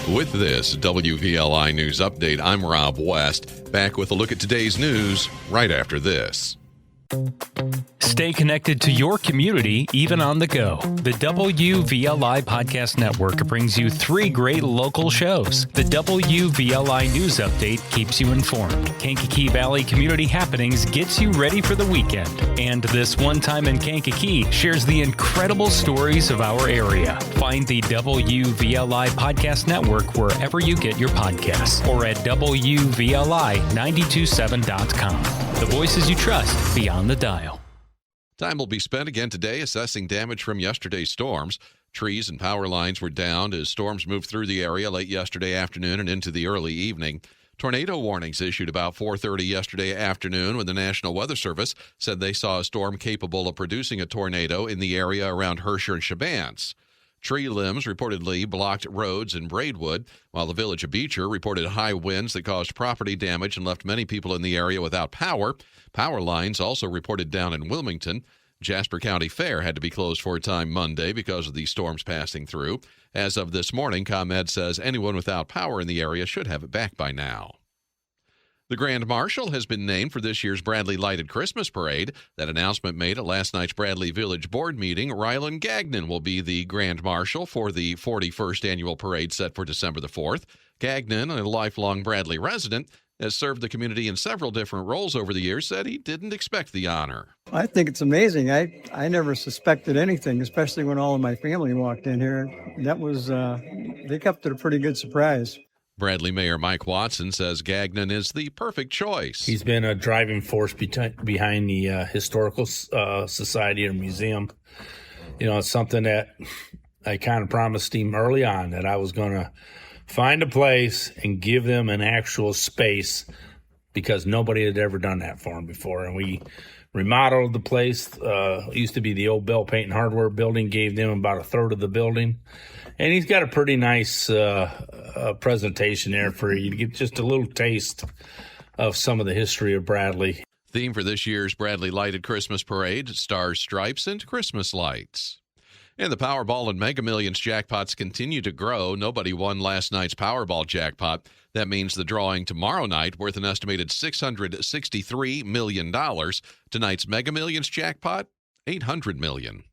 With this WVLI News Update, I'm Rob West, back with a look at today's news right after this. Stay connected to your community, even on the go. The WVLI Podcast Network brings you 3 great local shows. The WVLI News Update keeps you informed. Kankakee Valley Community Happenings gets you ready for the weekend. And This One Time in Kankakee shares the incredible stories of our area. Find the WVLI Podcast Network wherever you get your podcasts or at WVLI927.com. The voices you trust beyond the dial. Time will be spent again today assessing damage from yesterday's storms. Trees and power lines were downed as storms moved through the area late yesterday afternoon and into the early evening. Tornado warnings issued about 4:30 yesterday afternoon when the National Weather Service said they saw a storm capable of producing a tornado in the area around Herscher and Shabance. Tree limbs reportedly blocked roads in Braidwood, while the village of Beecher reported high winds that caused property damage and left many people in the area without power. Power lines also reported down in Wilmington. Jasper County Fair had to be closed for a time Monday because of these storms passing through. As of this morning, ComEd says anyone without power in the area should have it back by now. The Grand Marshal has been named for this year's Bradley Lighted Christmas Parade. That announcement made at last night's Bradley Village Board meeting. Ryland Gagnon will be the Grand Marshal for the 41st annual parade set for December the 4th. Gagnon, a lifelong Bradley resident, has served the community in several different roles over the years, said he didn't expect the honor. I think it's amazing. I never suspected anything, especially when all of my family walked in here. That was, they kept it a pretty good surprise. Bradley Mayor Mike Watson says Gagnon is the perfect choice. He's been a driving force behind the Historical Society or Museum. You know, it's something that I kind of promised him early on that I was going to find a place and give them an actual space because nobody had ever done that for him before. And we remodeled the place. It used to be the old Bell Paint and Hardware building, gave them about a third of the building. And he's got a pretty nice presentation there for you to get just a little taste of some of the history of Bradley. Theme for this year's Bradley Lighted Christmas Parade, Stars, Stripes, and Christmas Lights. And the Powerball and Mega Millions jackpots continue to grow. Nobody won last night's Powerball jackpot. That means the drawing tomorrow night, worth an estimated $663 million. Tonight's Mega Millions jackpot, $800 million.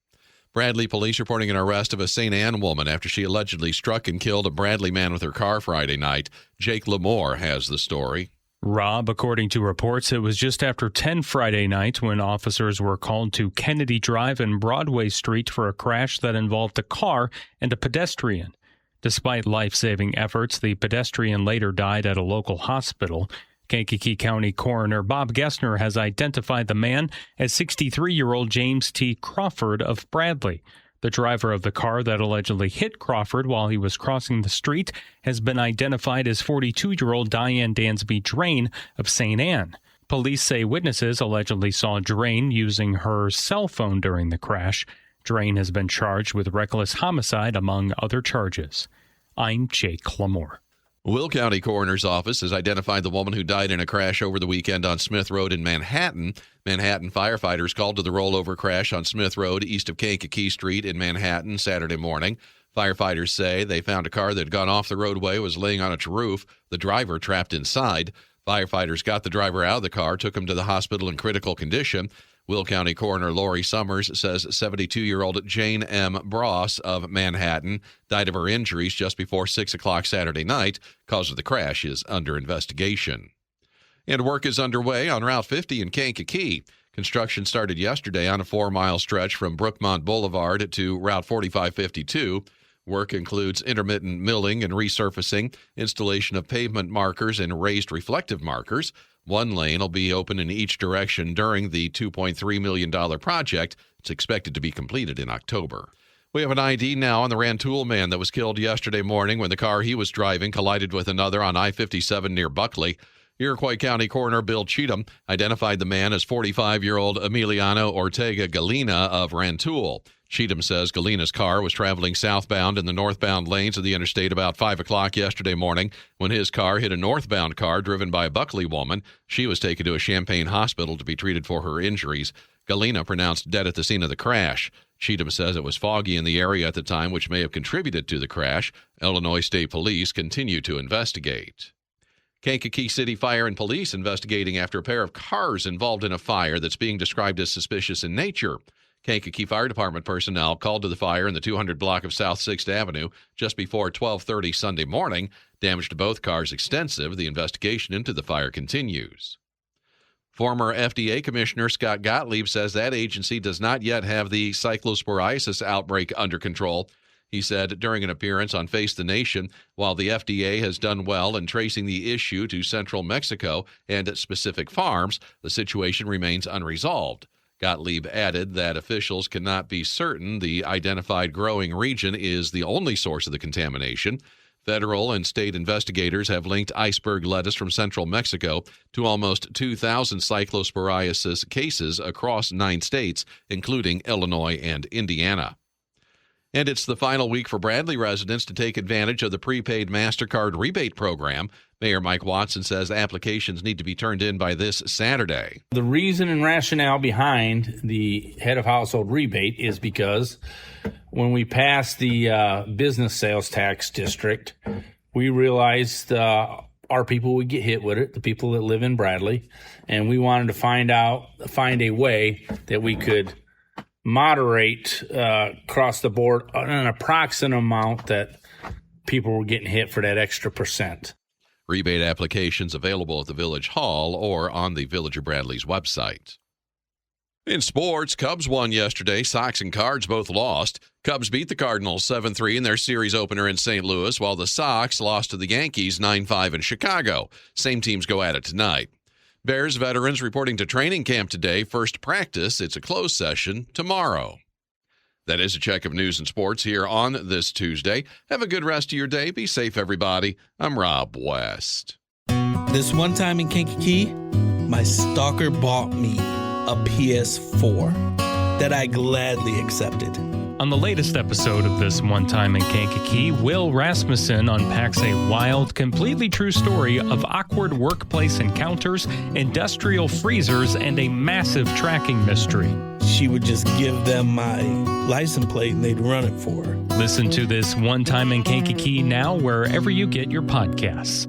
Bradley police reporting an arrest of a St. Anne woman after she allegedly struck and killed a Bradley man with her car Friday night. Jake Lamore has the story. Rob, according to reports, it was just after 10 Friday night when officers were called to Kennedy Drive and Broadway Street for a crash that involved a car and a pedestrian. Despite life-saving efforts, the pedestrian later died at a local hospital. Kankakee County Coroner Bob Gessner has identified the man as 63-year-old James T. Crawford of Bradley. The driver of the car that allegedly hit Crawford while he was crossing the street has been identified as 42-year-old Diane Dansby Drain of St. Anne. Police say witnesses allegedly saw Drain using her cell phone during the crash. Drain has been charged with reckless homicide, among other charges. I'm Jake Lamore. Will County Coroner's Office has identified the woman who died in a crash over the weekend on Smith Road in Manhattan. Manhattan firefighters called to the rollover crash on Smith Road east of Kankakee Street in Manhattan Saturday morning. Firefighters say they found a car that had gone off the roadway, was laying on its roof, the driver trapped inside. Firefighters got the driver out of the car, took him to the hospital in critical condition. Will County Coroner Lori Summers says 72-year-old Jane M. Bross of Manhattan died of her injuries just before 6 o'clock Saturday night. Cause of the crash is under investigation. And work is underway on Route 50 in Kankakee. Construction started yesterday on a 4-mile stretch from Brookmont Boulevard to Route 4552. Work includes intermittent milling and resurfacing, installation of pavement markers and raised reflective markers. One lane will be open in each direction during the $2.3 million project. It's expected to be completed in October. We have an ID now on the Rantoul man that was killed yesterday morning when the car he was driving collided with another on I-57 near Buckley. Iroquois County Coroner Bill Cheatham identified the man as 45-year-old Emiliano Ortega Galena of Rantoul. Cheatham says Galena's car was traveling southbound in the northbound lanes of the interstate about 5 o'clock yesterday morning when his car hit a northbound car driven by a Buckley woman. She was taken to a Champaign hospital to be treated for her injuries. Galena pronounced dead at the scene of the crash. Cheatham says it was foggy in the area at the time, which may have contributed to the crash. Illinois State Police continue to investigate. Kankakee City Fire and Police investigating after a pair of cars involved in a fire that's being described as suspicious in nature. Kankakee Fire Department personnel called to the fire in the 200 block of South 6th Avenue just before 12:30 Sunday morning. Damage to both cars extensive. The investigation into the fire continues. Former FDA Commissioner Scott Gottlieb says that agency does not yet have the cyclosporiasis outbreak under control. He said during an appearance on Face the Nation, while the FDA has done well in tracing the issue to central Mexico and specific farms, the situation remains unresolved. Gottlieb added that officials cannot be certain the identified growing region is the only source of the contamination. Federal and state investigators have linked iceberg lettuce from central Mexico to almost 2,000 cyclosporiasis cases across 9 states, including Illinois and Indiana. And it's the final week for Bradley residents to take advantage of the prepaid Mastercard rebate program. Mayor Mike Watson says applications need to be turned in by this Saturday. The reason and rationale behind the head of household rebate is because when we passed the business sales tax district, we realized our people would get hit with it, the people that live in Bradley, and we wanted to find a way that we could moderate across the board an approximate amount that people were getting hit for that extra percent. Rebate applications available at the Village Hall or on the Village of Bradley's website. In sports, Cubs won yesterday. Sox and Cards both lost. Cubs beat the Cardinals 7-3 in their series opener in St. Louis, while the Sox lost to the Yankees 9-5 in Chicago. Same teams go at it tonight. Bears veterans reporting to training camp today. First practice, it's a closed session tomorrow. That is a check of news and sports here on this Tuesday. Have a good rest of your day. Be safe, everybody. I'm Rob West. This one time in Kankakee, my stalker bought me a PS4 that I gladly accepted. On the latest episode of This One Time in Kankakee, Will Rasmussen unpacks a wild, completely true story of awkward workplace encounters, industrial freezers, and a massive tracking mystery. She would just give them my license plate and they'd run it for her. Listen to This One Time in Kankakee now wherever you get your podcasts.